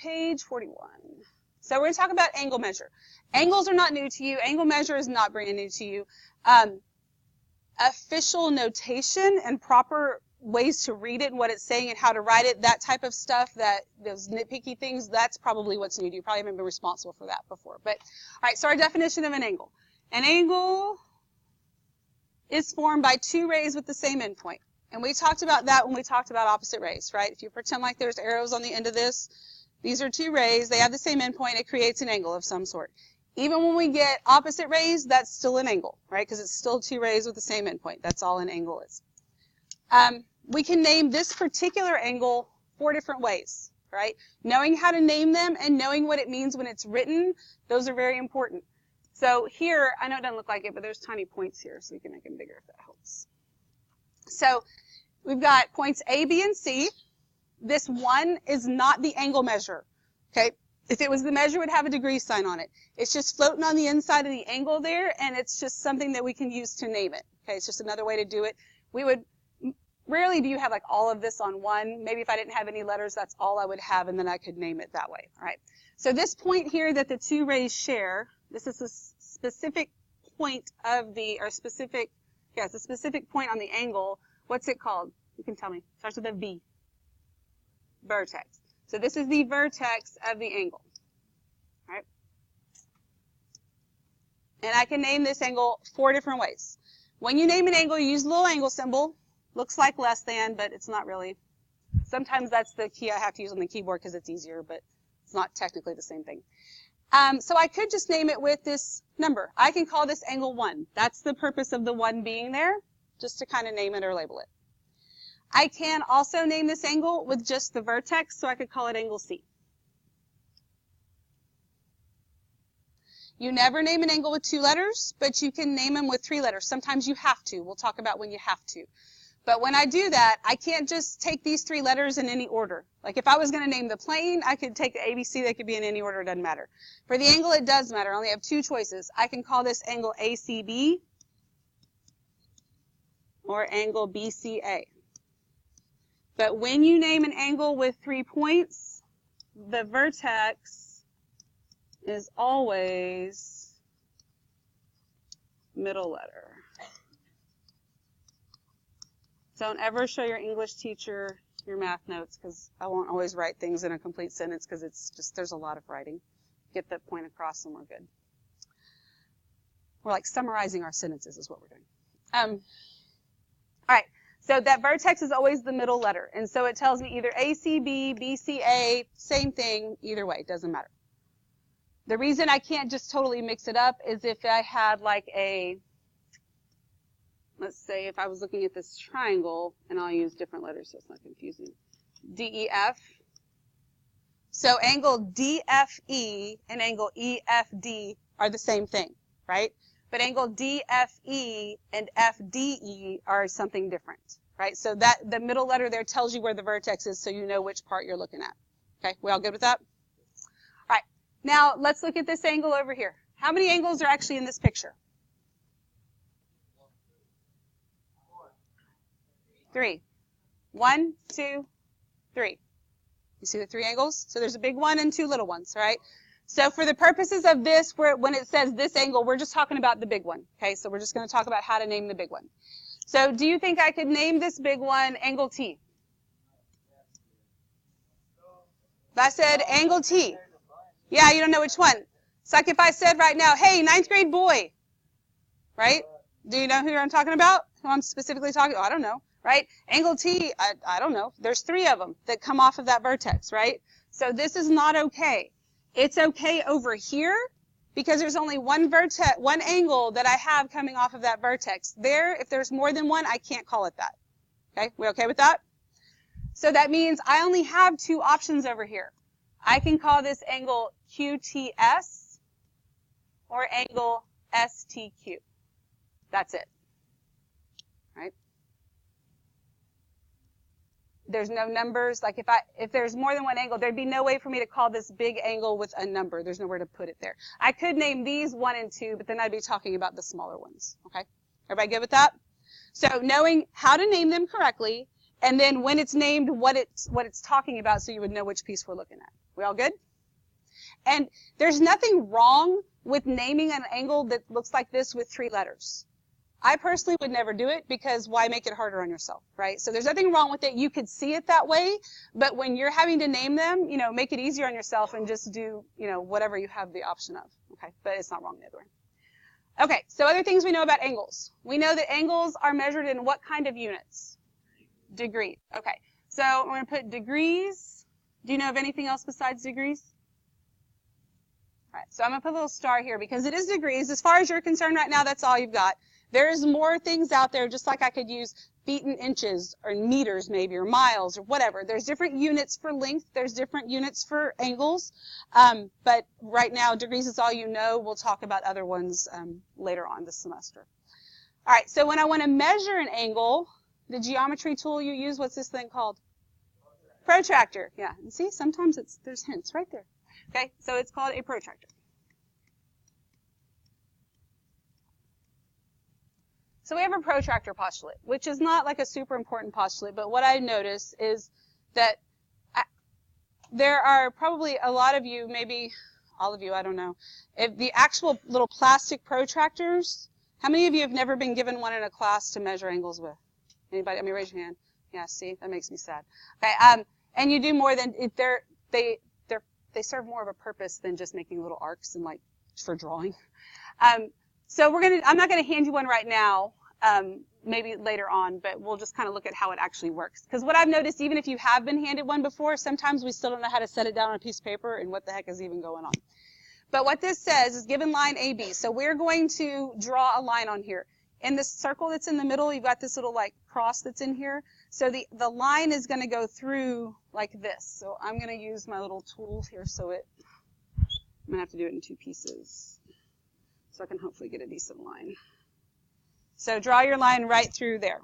page 41. So we're going to talk about angle measure. Angles are not new to you. Angle measure is not brand new to you. Official notation and proper ways to read it and what it's saying and how to write it, that type of stuff, those nitpicky things, that's probably what's new to you. You probably haven't been responsible for that before. But, all right, so our definition of an angle. An angle is formed by two rays with the same endpoint. And we talked about that when we talked about opposite rays, right? If you pretend like there's arrows on the end of this, these are two rays, they have the same endpoint, it creates an angle of some sort. Even when we get opposite rays, that's still an angle, right? Because it's still two rays with the same endpoint. That's all an angle is. We can name this particular angle 4 different ways, right? Knowing how to name them and knowing what it means when it's written, those are very important. So here, I know it doesn't look like it, but there's tiny points here, so we can make them bigger if that helps. So we've got points A, B, and C. This 1 is not the angle measure, okay? If it was the measure, it would have a degree sign on it. It's just floating on the inside of the angle there, and it's just something that we can use to name it, okay? It's just another way to do it. Rarely do you have like all of this on one. Maybe if I didn't have any letters, that's all I would have, and then I could name it that way, all right? So this point here that the two rays share, this is a specific point of the, or specific, yeah, it's a specific point on the angle. What's it called? You can tell me. It starts with a V. Vertex. So this is the vertex of the angle, all right? And I can name this angle 4 different ways. When you name an angle, you use the little angle symbol. Looks like less than, but it's not really. Sometimes that's the key I have to use on the keyboard because it's easier, but it's not technically the same thing. So I could just name it with this number. I can call this angle 1. That's the purpose of the 1 being there, just to kind of name it or label it. I can also name this angle with just the vertex, so I could call it angle C. You never name an angle with 2 letters, but you can name them with 3 letters. Sometimes you have to. We'll talk about when you have to. But when I do that, I can't just take these 3 letters in any order. Like if I was going to name the plane, I could take the ABC. They could be in any order. It doesn't matter. For the angle, it does matter. I only have 2 choices. I can call this angle ACB or angle BCA. But when you name an angle with 3 points, the vertex is always middle letter. Don't ever show your English teacher your math notes because I won't always write things in a complete sentence because it's just, there's a lot of writing. Get that point across and we're good. We're like summarizing our sentences is what we're doing. All right. So that vertex is always the middle letter. And so it tells me either ACB, BCA, same thing, either way, doesn't matter. The reason I can't just totally mix it up is if I had like a, let's say if I was looking at this triangle, and I'll use different letters so it's not confusing, DEF. So angle DFE and angle EFD are the same thing, right? But angle DFE and FDE are something different, right? So that the middle letter there tells you where the vertex is so you know which part you're looking at. Okay, we all good with that? All right, now let's look at this angle over here. How many angles are actually in this picture? 3. 1, 2, 3. You see the 3 angles? So there's a big one and 2 little ones, right? So for the purposes of this, when it says this angle, we're just talking about the big one. Okay, so we're just going to talk about how to name the big one. So do you think I could name this big one angle T? If I said angle T, yeah, you don't know which one. It's like if I said right now, hey, 9th grade boy, right? Do you know who I'm talking about? Who I'm specifically talking about? I don't know, right? Angle T, I don't know. There's 3 of them that come off of that vertex, right? So this is not okay. It's okay over here because there's only one angle that I have coming off of that vertex. There, if there's more than one, I can't call it that. Okay, we okay with that? So that means I only have 2 options over here. I can call this angle QTS or angle STQ. That's it. Right? There's no numbers. Like if there's more than one angle, there'd be no way for me to call this big angle with a number. There's nowhere to put it there. I could name these 1 and 2, but then I'd be talking about the smaller ones. Okay? Everybody good with that? So knowing how to name them correctly And then when it's named, what it's talking about, so you would know which piece we're looking at. We all good? And there's nothing wrong with naming an angle that looks like this with 3 letters. I personally would never do it, because why make it harder on yourself, right? So there's nothing wrong with it. You could see it that way, but when you're having to name them, make it easier on yourself and just do, whatever you have the option of. Okay, but it's not wrong the other way. Okay, so other things we know about angles. We know that angles are measured in what kind of units? Degrees. Okay, so I'm going to put degrees. Do you know of anything else besides degrees? All right, so I'm going to put a little star here because it is degrees. As far as you're concerned right now, that's all you've got. There's more things out there, just like I could use feet and inches or meters maybe, or miles or whatever. There's different units for length. There's different units for angles. But right now, degrees is all you know. We'll talk about other ones later on this semester. All right, so when I want to measure an angle, the geometry tool you use, what's this thing called? Protractor. Yeah, and see, sometimes there's hints right there. Okay, so it's called a protractor. So we have a protractor postulate, which is not like a super important postulate, but what I notice is that there are probably a lot of you, maybe all of you, I don't know, if the actual little plastic protractors, how many of you have never been given one in a class to measure angles with? Anybody? I mean, raise your hand. Yeah, see, that makes me sad. Okay, and you do more than, they serve more of a purpose than just making little arcs and like for drawing. So I'm not going to hand you one right now, maybe later on, but we'll just kind of look at how it actually works. Because what I've noticed, even if you have been handed one before, sometimes we still don't know how to set it down on a piece of paper and what the heck is even going on. But what this says is given line AB. So we're going to draw a line on here. In this circle that's in the middle, you've got this little like cross that's in here. So the line is going to go through like this. So I'm going to use my little tool here I'm going to have to do it in 2 pieces. So I can hopefully get a decent line. So draw your line right through there.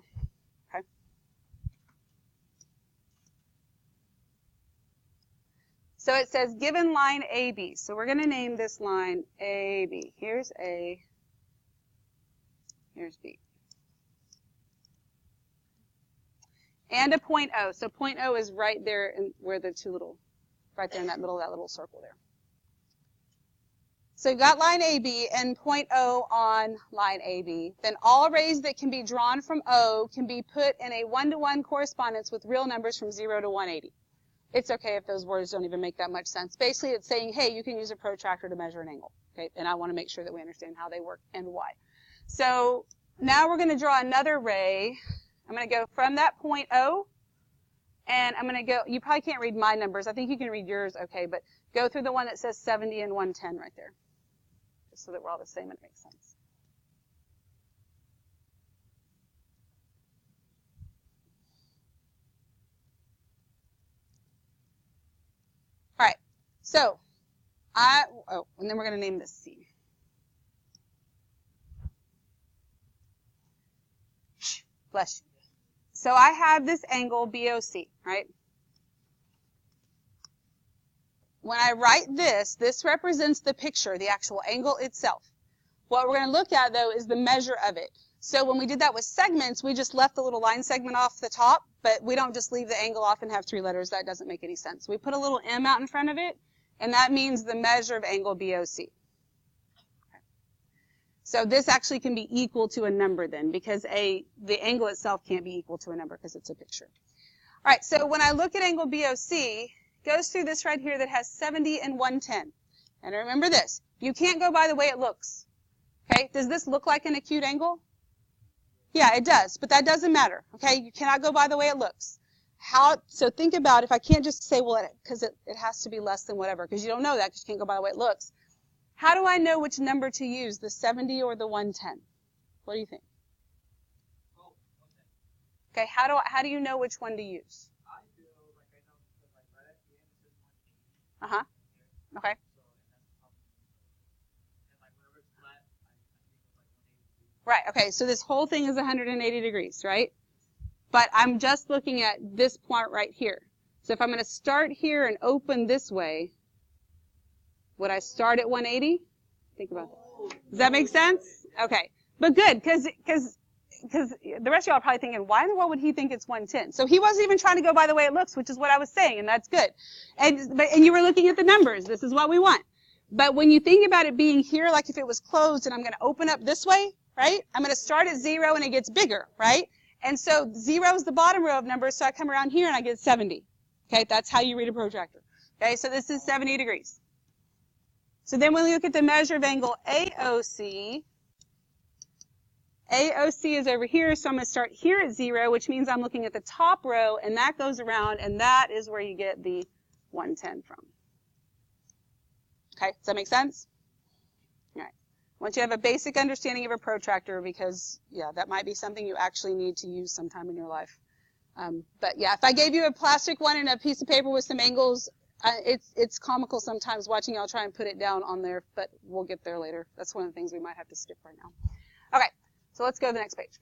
Okay. So it says given line AB. So we're going to name this line AB. Here's A. Here's B. And a point O. So point O is right there where the right there in that middle of that little circle there. So you've got line AB and point O on line AB. Then all rays that can be drawn from O can be put in a 1-to-1 correspondence with real numbers from 0 to 180. It's okay if those words don't even make that much sense. Basically, it's saying, hey, you can use a protractor to measure an angle. Okay, and I want to make sure that we understand how they work and why. So now we're going to draw another ray. I'm going to go from that point O, and I'm going to go, you probably can't read my numbers. I think you can read yours okay, but go through the one that says 70 and 110 right there. So that we're all the same and it makes sense. All right, so and then we're going to name this C. Bless you. So I have this angle BOC, right? When I write this represents the picture, the actual angle itself. What we're going to look at, though, is the measure of it. So when we did that with segments, we just left the little line segment off the top, but we don't just leave the angle off and have 3 letters. That doesn't make any sense. We put a little M out in front of it, and that means the measure of angle BOC. Okay. So this actually can be equal to a number then, because the angle itself can't be equal to a number because it's a picture. All right, so when I look at angle BOC, goes through this right here that has 70 and 110. And remember this, you can't go by the way it looks. Okay, does this look like an acute angle? Yeah, it does, but that doesn't matter. Okay, you cannot go by the way it looks. So think about if I can't just say, well, because it has to be less than whatever, because you don't know that because you can't go by the way it looks. How do I know which number to use, the 70 or the 110? What do you think? Okay, how do you know which one to use? Uh-huh. Okay. Right, okay, so this whole thing is 180 degrees, right? But I'm just looking at this part right here. So if I'm going to start here and open this way, would I start at 180? Think about that. Does that make sense? Okay. But good, because because the rest of y'all are probably thinking, why in the world would he think it's 110? So he wasn't even trying to go by the way it looks, which is what I was saying, and that's good. And you were looking at the numbers. This is what we want. But when you think about it being here, like if it was closed and I'm going to open up this way, right? I'm going to start at 0 and it gets bigger, right? And so 0 is the bottom row of numbers, so I come around here and I get 70. Okay, that's how you read a protractor. Okay, so this is 70 degrees. So then when we look at the measure of angle AOC, AOC is over here, so I'm going to start here at 0, which means I'm looking at the top row, and that goes around, and that is where you get the 110 from. Okay, does that make sense? All right. Once you have a basic understanding of a protractor, because, yeah, that might be something you actually need to use sometime in your life. But, yeah, if I gave you a plastic one and a piece of paper with some angles, it's comical sometimes watching y'all try and put it down on there, but we'll get there later. That's one of the things we might have to skip right now. Okay. So let's go to the next page.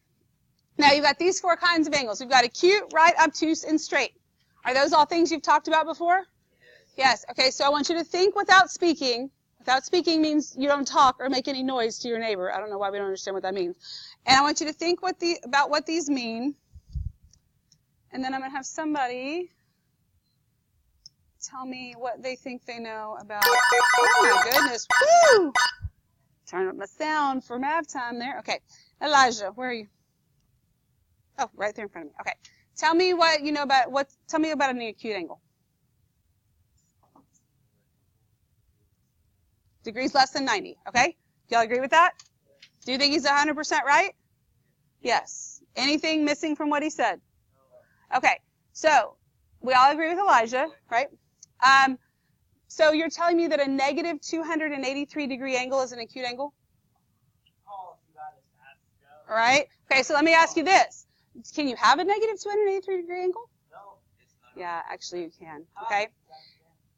Now you've got these 4 kinds of angles. We've got acute, right, obtuse, and straight. Are those all things you've talked about before? Yes. Okay, so I want you to think without speaking. Without speaking means you don't talk or make any noise to your neighbor. I don't know why we don't understand what that means. And I want you to think about what these mean. And then I'm going to have somebody tell me what they think they know about. Oh, my goodness. Woo! Turn up my sound for math time there. Okay. Elijah, where are you? Oh, right there in front of me. Okay. Tell me what you know about tell me about an acute angle. Degrees less than 90. Okay? Do y'all agree with that? Do you think he's 100% right? Yes. Anything missing from what he said? Okay. So, we all agree with Elijah, right? So you're telling me that a negative 283 degree angle is an acute angle? All right. Okay, so let me ask you this. Can you have a negative 283 degree angle? No, it's not. Yeah, actually you can. Okay.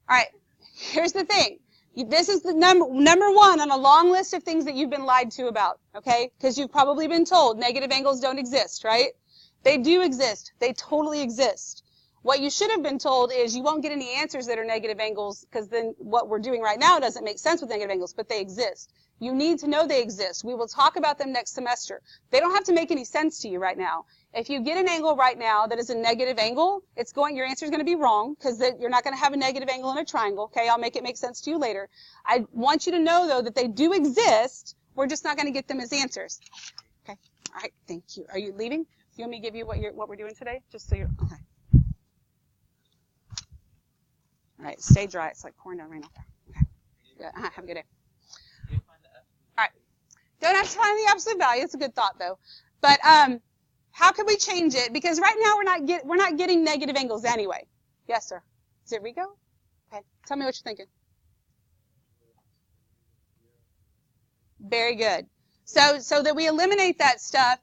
All right. Here's the thing. This is the number 1 on a long list of things that you've been lied to about. Okay? Because you've probably been told negative angles don't exist, right? They do exist. They totally exist. What you should have been told is you won't get any answers that are negative angles because then what we're doing right now doesn't make sense with negative angles, but they exist. You need to know they exist. We will talk about them next semester. They don't have to make any sense to you right now. If you get an angle right now that is a negative angle, your answer is going to be wrong because you're not going to have a negative angle in a triangle. Okay, I'll make it make sense to you later. I want you to know, though, that they do exist. We're just not going to get them as answers. Okay, all right, thank you. Are you leaving? You want me to give you what we're doing today? Just so you're, okay. All right, stay dry. It's like pouring down rain out there. Okay, good. Have a good day. All right. Don't have to find the absolute value. It's a good thought, though. But how can we change it? Because right now we're not getting negative angles anyway. Yes, sir. Is it Rico? Okay. Tell me what you're thinking. Very good. So that we eliminate that stuff.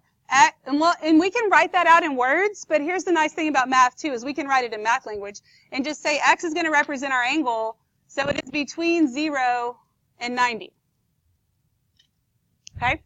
And we can write that out in words, but here's the nice thing about math, too, is we can write it in math language and just say x is going to represent our angle, so it is between 0 and 90. Okay?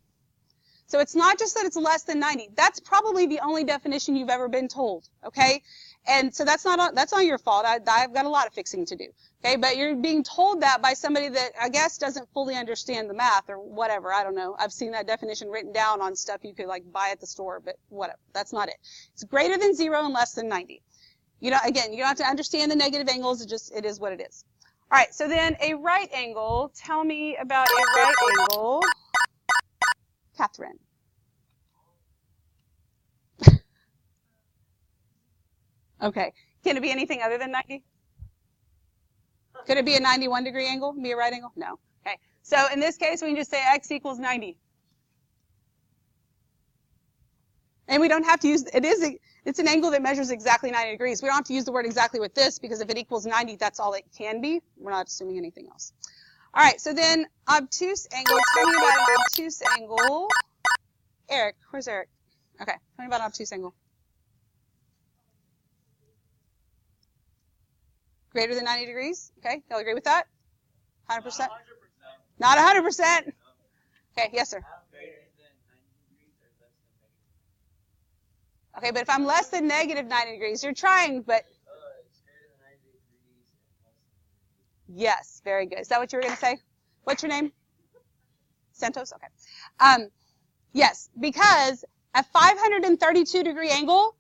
So it's not just that it's less than 90. That's probably the only definition you've ever been told, okay? And so that's not your fault. I've got a lot of fixing to do, okay? But you're being told that by somebody that I guess doesn't fully understand the math or whatever. I don't know. I've seen that definition written down on stuff you could like buy at the store, but whatever. That's not it. It's greater than 0 and less than 90. Again, you don't have to understand the negative angles. It is what it is. All right. So then a right angle. Tell me about a right angle, Catherine. Okay. Can it be anything other than 90? Could it be a 91 degree angle? Be a right angle? No. Okay. So in this case, we can just say x equals 90. And we don't have to use, it's an angle that measures exactly 90 degrees. We don't have to use the word exactly with this because if it equals 90, that's all it can be. We're not assuming anything else. All right. So then obtuse angle. Tell me about an obtuse angle. Eric. Where's Eric? Okay. Tell me about an obtuse angle. Greater than 90 degrees? Okay, y'all agree with that? 100%? Not 100%. Okay, yes, sir. Okay, but if I'm less than negative 90 degrees, you're trying, but... Yes, very good. Is that what you were going to say? What's your name? Santos? Okay. Yes, because A 532-degree angle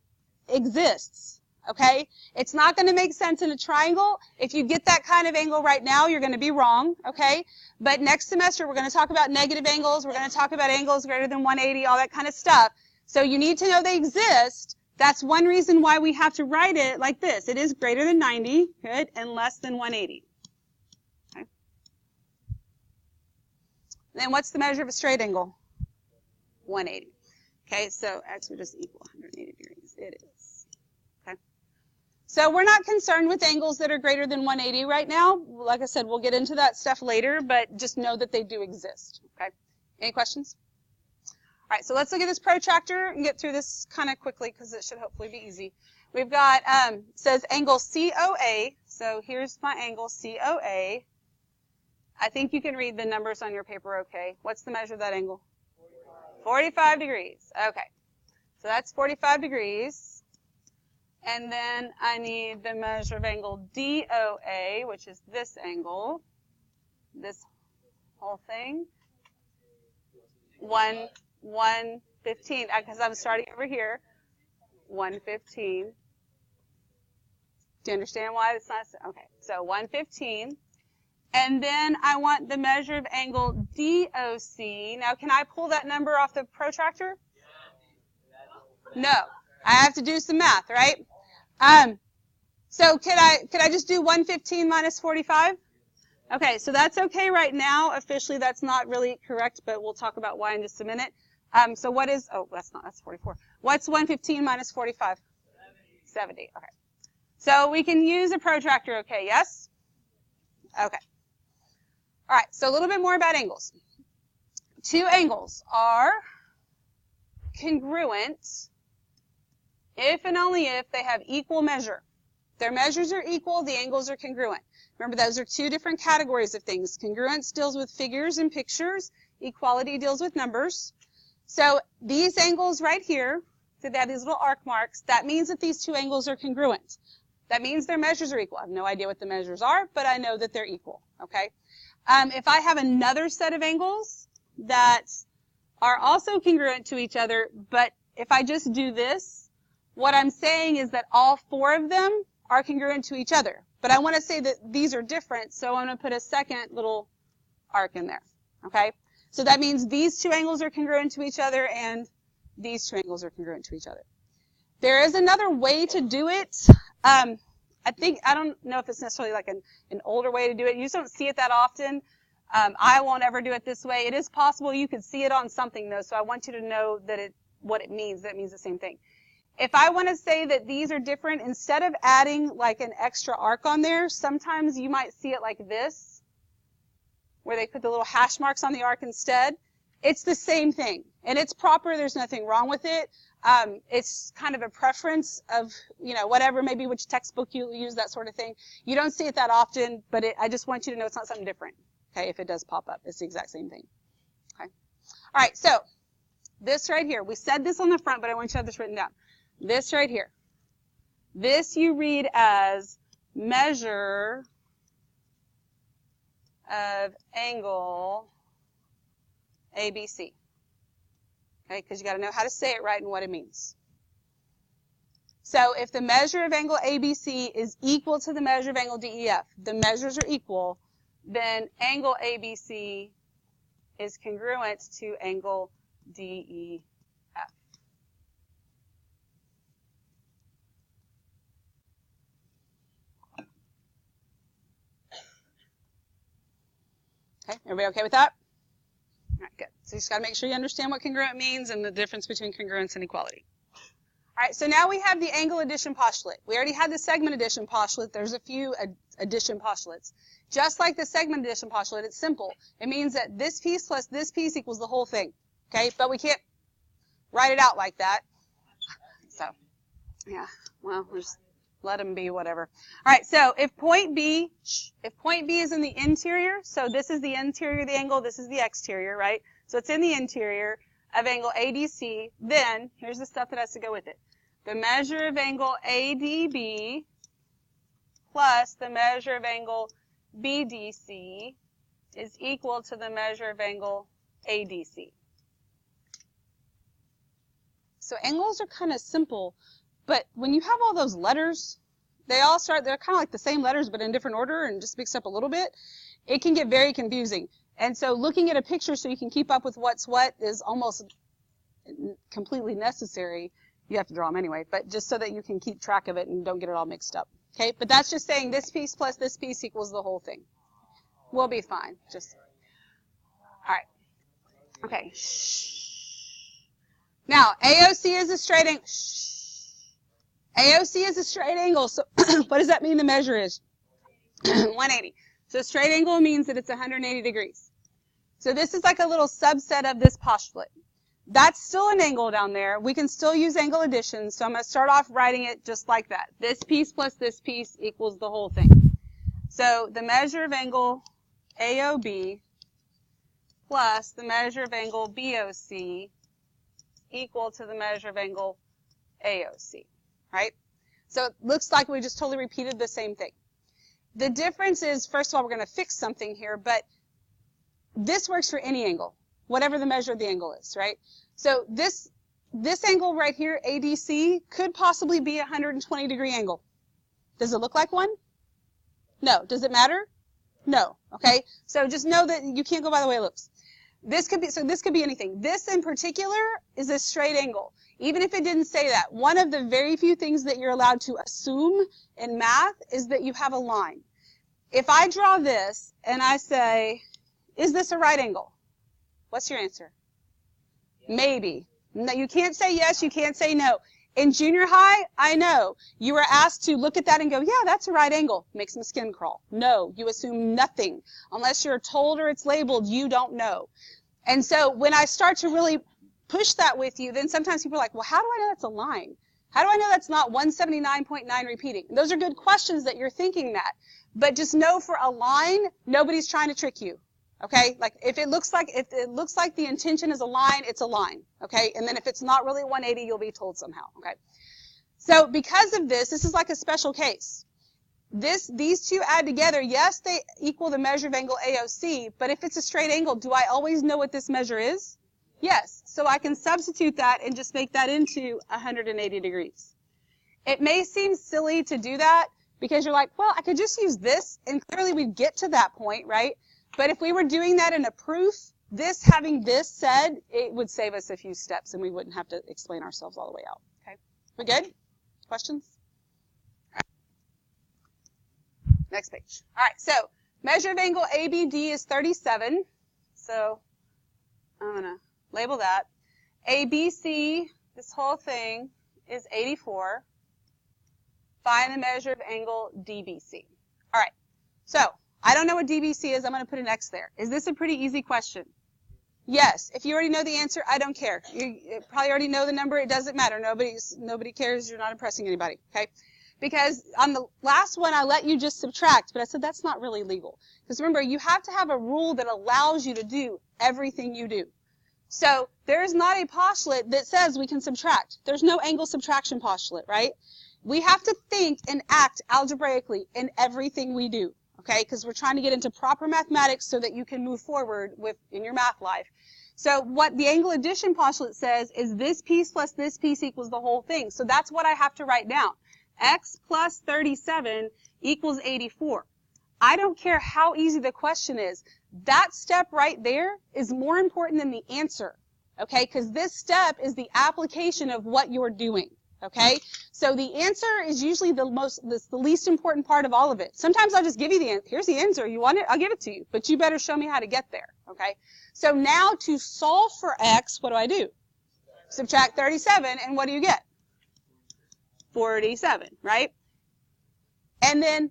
exists, okay? It's not going to make sense in a triangle. If you get that kind of angle right now, you're going to be wrong, okay? But next semester, we're going to talk about negative angles. We're going to talk about angles greater than 180, all that kind of stuff. So you need to know they exist. That's one reason why we have to write it like this. It is greater than 90, good, and less than 180. Okay. Then what's the measure of a straight angle? 180. Okay, so x would just equal 180 degrees. It is. Okay. So we're not concerned with angles that are greater than 180 right now. Like I said, we'll get into that stuff later, but just know that they do exist. Okay. Any questions? All right, so let's look at this protractor and get through this kind of quickly because it should hopefully be easy. We've got, says angle COA. So here's my angle COA. I think you can read the numbers on your paper okay. What's the measure of that angle? 45 degrees. Okay. So that's 45 degrees. And then I need the measure of angle DOA, which is this angle. This whole thing. 115. Because I'm starting over here. 115. Do you understand why it's not? Okay. So 115. And then I want the measure of angle DOC. Now, can I pull that number off the protractor? No. I have to do some math, right? So could I just do 115 minus 45? Okay, so that's okay right now. Officially, that's not really correct, but we'll talk about why in just a minute. So what is, oh, that's 44. What's 115 minus 45? 70. Okay. So we can use a protractor, okay, yes? Okay. All right, so a little bit more about angles. Two angles are congruent if and only if they have equal measure. Their measures are equal, the angles are congruent. Remember, those are two different categories of things. Congruence deals with figures and pictures. Equality deals with numbers. So these angles right here, so they have these little arc marks, that means that these two angles are congruent. That means their measures are equal. I have no idea what the measures are, but I know that they're equal, okay? If I have another set of angles that are also congruent to each other, but if I just do this, what I'm saying is that all four of them are congruent to each other. But I want to say that these are different, so I'm going to put a second little arc in there, okay? So that means these two angles are congruent to each other, and these two angles are congruent to each other. There is another way to do it. I don't know if it's necessarily like an older way to do it. You just don't see it that often. I won't ever do it this way. It is possible you could see it on something, though, so I want you to know that what it means. That means the same thing. If I want to say that these are different, instead of adding like an extra arc on there, sometimes you might see it like this, where they put the little hash marks on the arc instead. It's the same thing, and it's proper. There's nothing wrong with it. It's kind of a preference of, whatever, maybe which textbook you use, that sort of thing. You don't see it that often, but I just want you to know it's not something different, okay, if it does pop up. It's the exact same thing, okay? All right, so this right here, we said this on the front, but I want you to have this written down. This right here, this you read as measure of angle ABC. Okay, because you got to know how to say it right and what it means. So if the measure of angle ABC is equal to the measure of angle DEF, the measures are equal, then angle ABC is congruent to angle DEF. Okay, everybody okay with that? All right, good. So you just got to make sure you understand what congruent means and the difference between congruence and equality. All right, so now we have the angle addition postulate. We already had the segment addition postulate. There's a few addition postulates. Just like the segment addition postulate, it's simple. It means that this piece plus this piece equals the whole thing, okay? But we can't write it out like that. So, yeah, well, we'll just let them be whatever. All right, so if point B is in the interior, so this is the interior of the angle, this is the exterior, right? So it's in the interior of angle ADC, then here's the stuff that has to go with it. The measure of angle ADB plus the measure of angle BDC is equal to the measure of angle ADC. So angles are kind of simple, but when you have all those letters, they're kind of like the same letters, but in different order and just mixed up a little bit. It can get very confusing. And so looking at a picture so you can keep up with what's what is almost completely necessary. You have to draw them anyway, but just so that you can keep track of it and don't get it all mixed up. Okay, but that's just saying this piece plus this piece equals the whole thing. We'll be fine. Just, all right. Okay. Now, AOC is a straight angle. AOC is a straight angle. So what does that mean the measure is? 180. So straight angle means that it's 180 degrees. So this is like a little subset of this postulate. That's still an angle down there. We can still use angle addition, so I'm going to start off writing it just like that. This piece plus this piece equals the whole thing. So the measure of angle AOB plus the measure of angle BOC equal to the measure of angle AOC, right? So it looks like we just totally repeated the same thing. The difference is, first of all, we're going to fix something here, but this works for any angle, whatever the measure of the angle is, right? So this angle right here, ADC, could possibly be a 120 degree angle. Does it look like one? No. Does it matter? No. Okay? So just know that you can't go by the way it looks. This could be anything. This in particular is a straight angle. Even if it didn't say that, one of the very few things that you're allowed to assume in math is that you have a line. If I draw this and I say, is this a right angle? What's your answer? Maybe. No, you can't say yes, you can't say no. In junior high, I know, you were asked to look at that and go, yeah, that's a right angle. Makes my skin crawl. No, you assume nothing. Unless you're told or it's labeled, you don't know. And so when I start to really push that with you, then sometimes people are like, well, how do I know that's a line? How do I know that's not 179.9 repeating? Those are good questions that you're thinking that. But just know for a line, nobody's trying to trick you. Okay? Like if it looks like the intention is a line, it's a line. Okay? And then if it's not really 180, you'll be told somehow. Okay? So because of this is like a special case. These two add together, yes, they equal the measure of angle AOC, but if it's a straight angle, do I always know what this measure is? Yes. So I can substitute that and just make that into 180 degrees. It may seem silly to do that because you're like, well, I could just use this and clearly we'd get to that point, right? But if we were doing that in a proof, having this said, it would save us a few steps and we wouldn't have to explain ourselves all the way out. Okay? We good? Questions? All right. Next page. All right, so measure of angle ABD is 37. So I'm going to label that. ABC, this whole thing, is 84. Find the measure of angle DBC. All right, so I don't know what DBC is. I'm going to put an X there. Is this a pretty easy question? Yes. If you already know the answer, I don't care. You probably already know the number. It doesn't matter. Nobody cares. You're not impressing anybody, okay? Because on the last one, I let you just subtract, but I said that's not really legal. Because remember, you have to have a rule that allows you to do everything you do. So there is not a postulate that says we can subtract. There's no angle subtraction postulate, right? We have to think and act algebraically in everything we do, okay? Because we're trying to get into proper mathematics so that you can move forward in your math life. So what the angle addition postulate says is this piece plus this piece equals the whole thing. So that's what I have to write down. X plus 37 equals 84. I don't care how easy the question is. That step right there is more important than the answer, okay? Because this step is the application of what you're doing, okay? So the answer is usually the least important part of all of it. Sometimes I'll just give you the answer. Here's the answer. You want it? I'll give it to you. But you better show me how to get there, okay? So now to solve for X, what do? Subtract 37, and what do you get? 47, right? And then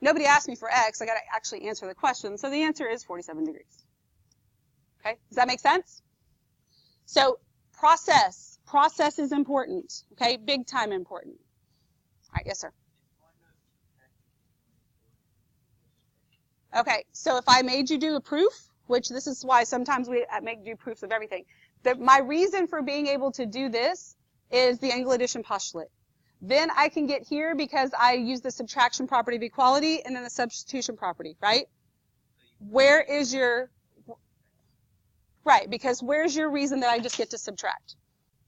nobody asked me for X. I got to actually answer the question. So the answer is 47 degrees. Okay? Does that make sense? So process is important. Okay? Big time important. All right. Yes, sir. Okay. So if I made you do a proof, which this is why sometimes we make you do proofs of everything. My reason for being able to do this is the angle addition postulate. Then I can get here because I use the subtraction property of equality and then the substitution property, right? Where is your, right, because where's your reason that I just get to subtract?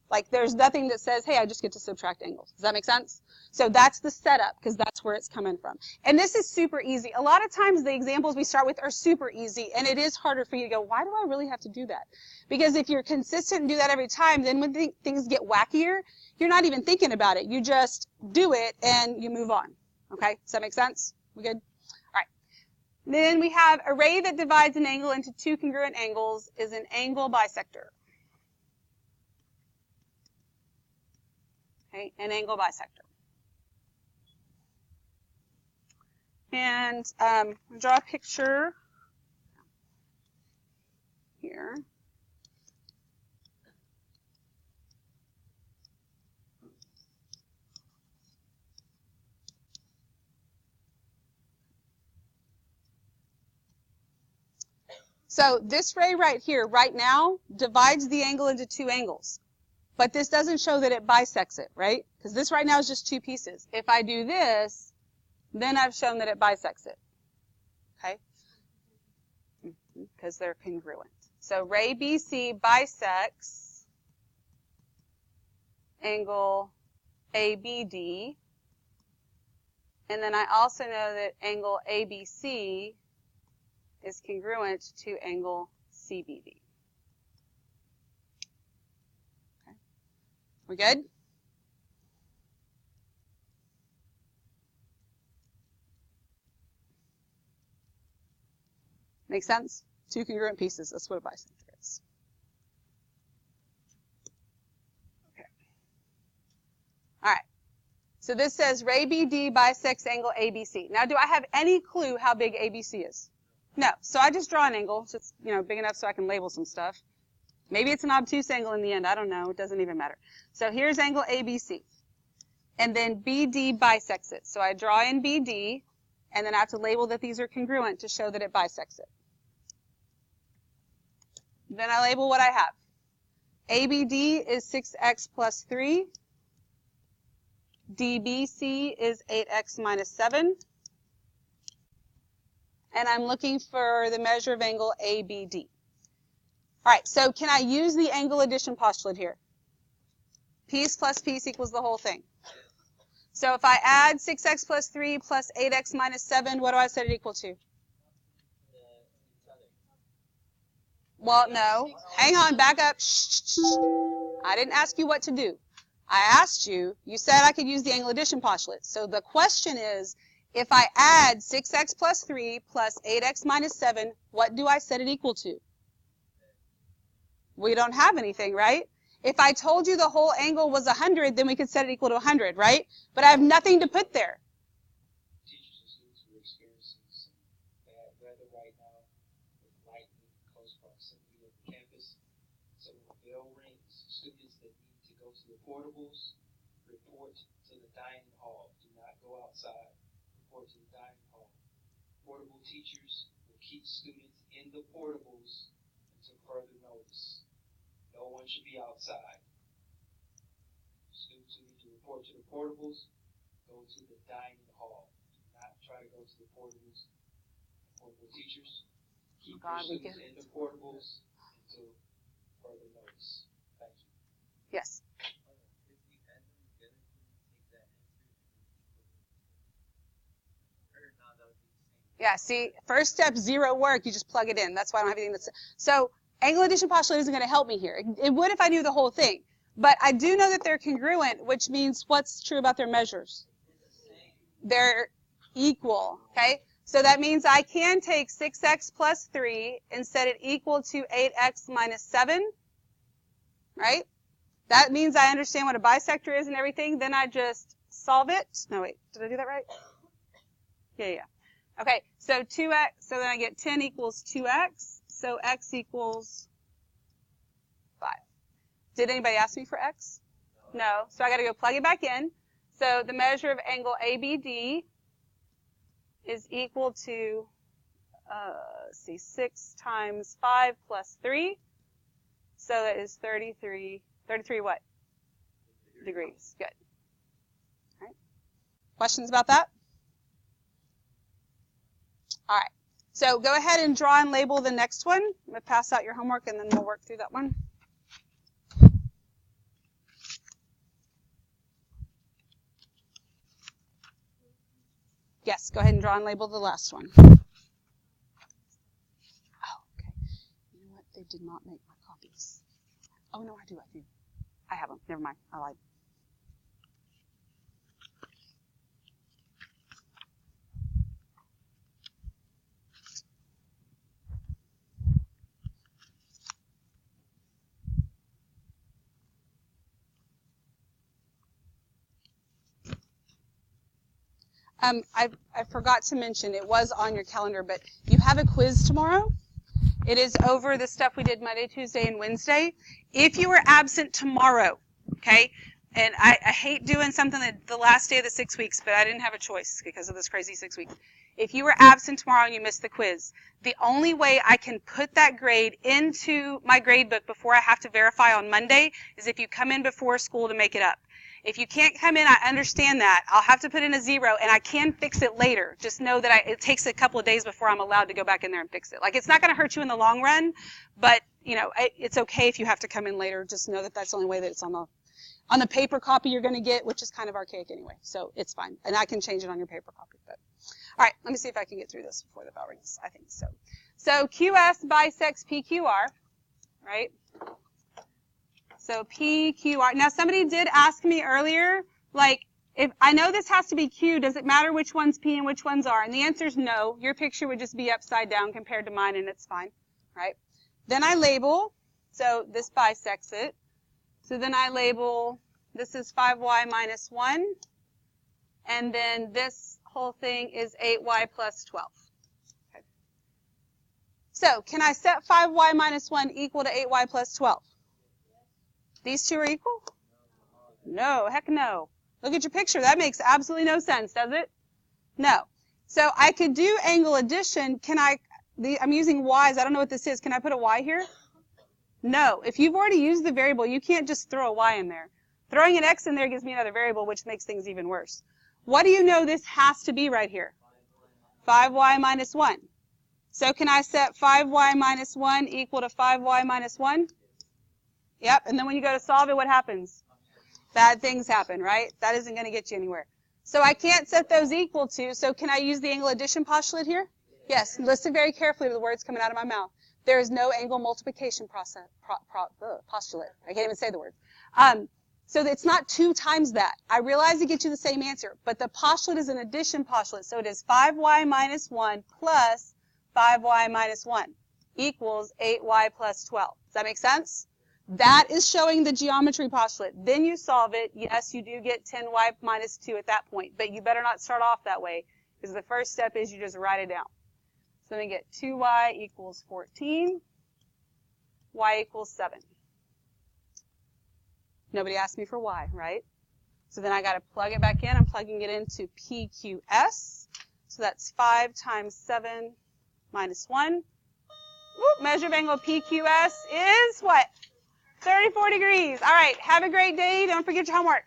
Like there's nothing that says, hey, I just get to subtract angles. Does that make sense? So that's the setup, because that's where it's coming from. And this is super easy. A lot of times the examples we start with are super easy, and it is harder for you to go, why do I really have to do that? Because if you're consistent and do that every time, then when things get wackier, you're not even thinking about it. You just do it, and you move on. Okay? Does that make sense? We good? All right. Then we have a ray that divides an angle into two congruent angles is an angle bisector. Okay, an angle bisector. And draw a picture here. So this ray right here, right now, divides the angle into two angles. But this doesn't show that it bisects it, right? Because this right now is just two pieces. If I do this, then I've shown that it bisects it. Okay? Because they're congruent. So ray BC bisects angle ABD. And then I also know that angle ABC is congruent to angle CBD. We good? Make sense? Two congruent pieces. That's what a bisector is. Okay. All right. So this says ray BD bisects angle ABC. Now, do I have any clue how big ABC is? No. So I just draw an angle. So it's, big enough so I can label some stuff. Maybe it's an obtuse angle in the end. I don't know. It doesn't even matter. So here's angle ABC. And then BD bisects it. So I draw in BD, and then I have to label that these are congruent to show that it bisects it. Then I label what I have. ABD is 6x plus 3. DBC is 8x minus 7. And I'm looking for the measure of angle ABD. All right, so can I use the angle addition postulate here? Piece plus piece equals the whole thing. So if I add 6x plus 3 plus 8x minus 7, what do I set it equal to? Well, no. Hang on, back up. Shh. I didn't ask you what to do. I asked you, you said I could use the angle addition postulate. So the question is, if I add 6x plus 3 plus 8x minus 7, what do I set it equal to? We don't have anything, right? If I told you the whole angle was 100, then we could set it equal to 100, right? But I have nothing to put there. Teachers and students who are experiencing some bad weather right now with lightning, close proximity of the campus. So when the bell rings, students that need to go to the portables, report to the dining hall. Do not go outside. Report to the dining hall. Portable teachers will keep students in the portables until further notice. No one should be outside. Students who need to report to the portables, go to the dining hall. Do not try to go to the portables. Portable teachers, keep your students in the portables until further notice. Thank you. Yes. Yeah, see, first step, zero work. You just plug it in. That's why I don't have anything that's... So angle addition postulate isn't going to help me here. It would if I knew the whole thing. But I do know that they're congruent, which means what's true about their measures? They're equal, okay? So that means I can take 6x plus 3 and set it equal to 8x minus 7, right? That means I understand what a bisector is and everything. Then I just solve it. No, wait, did I do that right? Yeah. Okay, so 2x, so then I get 10 equals 2x. So x equals 5. Did anybody ask me for x? No. So I got to go plug it back in. So the measure of angle ABD is equal to, 6 times 5 plus 3. So that is 33 what? Degrees. Good. All right. Questions about that? All right. So go ahead and draw and label the next one. I'm going to pass out your homework and then we'll work through that one. Yes, go ahead and draw and label the last one. Oh, okay. You know what? They did not make my copies. Oh, no, I do. I have them. Never mind. I lied. I forgot to mention, it was on your calendar, but you have a quiz tomorrow. It is over the stuff we did Monday, Tuesday, and Wednesday. If you were absent tomorrow, okay, and I hate doing something that the last day of the 6 weeks, but I didn't have a choice because of this crazy 6 weeks. If you were absent tomorrow and you missed the quiz, the only way I can put that grade into my grade book before I have to verify on Monday is if you come in before school to make it up. If you can't come in, I understand that. I'll have to put in a 0, and I can fix it later. Just know that it takes a couple of days before I'm allowed to go back in there and fix it. Like, it's not going to hurt you in the long run, but, you know, it's okay if you have to come in later. Just know that that's the only way that it's on the paper copy you're going to get, which is kind of archaic anyway. So it's fine. And I can change it on your paper copy. But all right, let me see if I can get through this before the bell rings. I think so. So QS bisects PQR, right? So PQR. Now, somebody did ask me earlier, like, if I know this has to be Q, does it matter which one's P and which ones are? And the answer is no. Your picture would just be upside down compared to mine, and it's fine, right? Then I label. So this bisects it. So then I label, this is 5y minus 1. And then this whole thing is 8y plus 12. Okay. So can I set 5y minus 1 equal to 8y plus 12? These two are equal? No, heck no. Look at your picture. That makes absolutely no sense, does it? No. So I could do angle addition. I'm using y's. I don't know what this is. Can I put a y here? No. If you've already used the variable, you can't just throw a y in there. Throwing an x in there gives me another variable, which makes things even worse. What do you know this has to be right here? 5y minus 1. So can I set 5y minus 1 equal to 5y minus 1? Yep, and then when you go to solve it, what happens? Bad things happen, right? That isn't going to get you anywhere. So I can't set those equal to, so can I use the angle addition postulate here? Yes, listen very carefully to the words coming out of my mouth. There is no angle multiplication postulate. I can't even say the word. So it's not 2 times that. I realize it gets you the same answer, but the postulate is an addition postulate. So it is 5y minus 1 plus 5y minus 1 equals 8y plus 12. Does that make sense? That is showing the geometry postulate. Then you solve it. Yes, you do get 10y minus 2 at that point, but you better not start off that way because the first step is you just write it down. So then we get 2y equals 14, y equals 7. Nobody asked me for y, right? So then I got to plug it back in. I'm plugging it into PQS. So that's 5 times 7 minus 1. Whoop, measure of angle PQS is what? 34 degrees. All right, have a great day. Don't forget your homework.